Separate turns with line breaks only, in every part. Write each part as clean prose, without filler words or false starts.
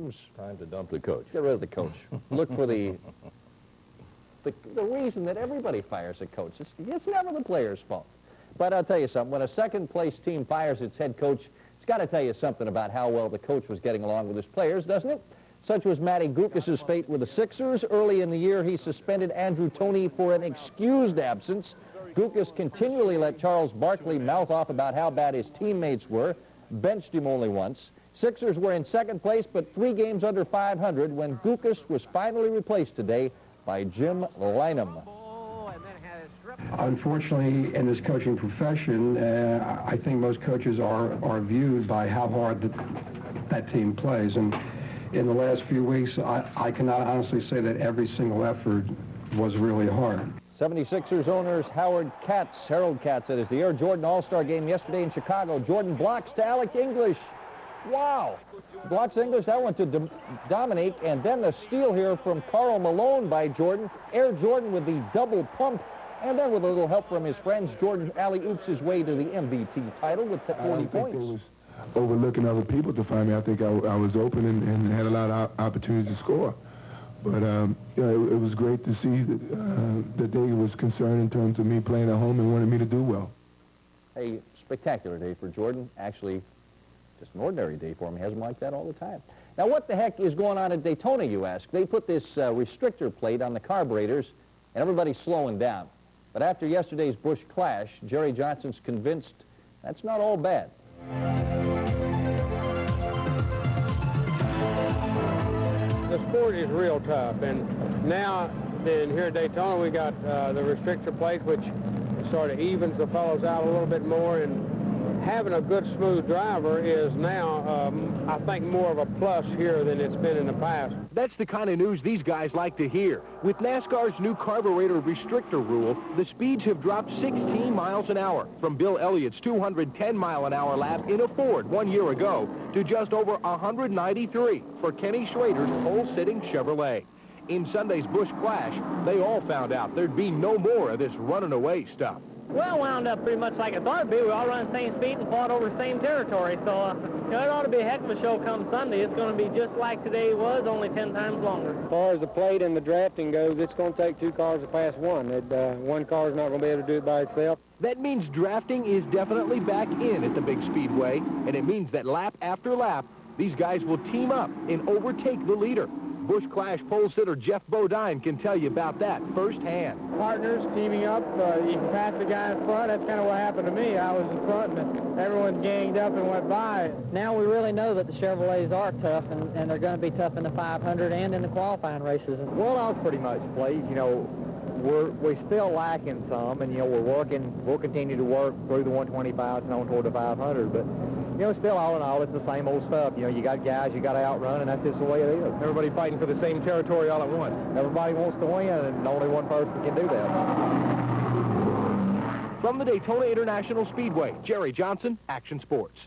games.
Time to dump the coach.
Get rid of the coach. Look for the reason that everybody fires a coach. It's never the player's fault. But I'll tell you something. When a second-place team fires its head coach, it's got to tell you something about how well the coach was getting along with his players, doesn't it? Such was Matty Gucas' fate with the Sixers. Early in the year, he suspended Andrew Toney for an excused absence. Gucas continually let Charles Barkley mouth off about how bad his teammates were, benched him only once. Sixers were in second place, but 3 games under 500 when Gucas was finally replaced today by Jim Lynam.
Unfortunately, in this coaching profession, I think most coaches are viewed by how hard that team plays. And in the last few weeks, I cannot honestly say that every single effort was really hard.
76ers owners Harold Katz, that is the Air Jordan All-Star game yesterday in Chicago. Jordan blocks to Alec English. Wow. Blocks English, that went to Dominique, and then the steal here from Karl Malone by Jordan. Air Jordan with the double pump, and then with a little help from his friends, Jordan alley-oops his way to the MVP title with 40 points.
I don't think it was overlooking other people to find me. I think I was open and had a lot of opportunities to score. But you know, it was great to see that they was concerned in terms of me playing at home and wanted me to do well.
A spectacular day for Jordan. Actually, just an ordinary day for him. He has them like that all the time. Now, what the heck is going on at Daytona, you ask? They put this restrictor plate on the carburetors, and everybody's slowing down. But after yesterday's Busch Clash, Jerry Johnson's convinced that's not all bad.
The sport is real tough, and now then here at Daytona we got the restrictor plate, which sort of evens the fellows out a little bit more, and having a good smooth driver is now I think more of a plus here than it's been in the past.
That's the kind of news these guys like to hear. With NASCAR's new carburetor restrictor rule, the speeds have dropped 16 miles an hour from Bill Elliott's 210-mile-an-hour lap in a Ford 1 year ago to just over 193 for Kenny Schrader's pole-sitting Chevrolet. In Sunday's Busch Clash, they all found out there'd be no more of this running away stuff.
Well, wound up pretty much like I thought it'd be. We all run the same speed and fought over the same territory. So, you know, it ought to be a heck of a show come Sunday. It's going to be just like today was, only 10 times longer.
As far as the plate and the drafting goes, it's going to take 2 cars to pass one. One car's not going to be able to do it by itself.
That means drafting is definitely back in at the big speedway, and it means that lap after lap, these guys will team up and overtake the leader. Busch Clash pole sitter Jeff Bodine can tell you about that firsthand.
Partners teaming up, you can pass the guy in front. That's kind of what happened to me. I was in front and everyone ganged up and went by.
Now we really know that the Chevrolets are tough, and they're going to be tough in the 500 and in the qualifying races.
Well, I was pretty much pleased. You know, we're still lacking some, and, you know, we'll continue to work through the 125s and on toward the 500, but, you know, still all in all, it's the same old stuff. You know, you got guys you got to outrun, and that's just the way it is. Everybody fighting for the same territory all at once. Everybody wants to win, and only one person can do that.
From the Daytona International Speedway, Jerry Johnson, Action Sports.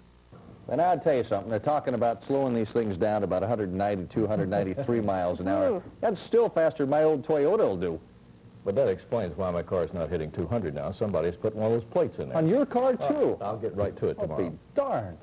And I'll tell you something. They're talking about slowing these things down to about 192, 193 miles an hour. That's still faster than my old Toyota will do.
But that explains why my car's not hitting 200 now. Somebody's putting all those plates in there.
On your car, too?
I'll get right to it tomorrow.
I'll be darned.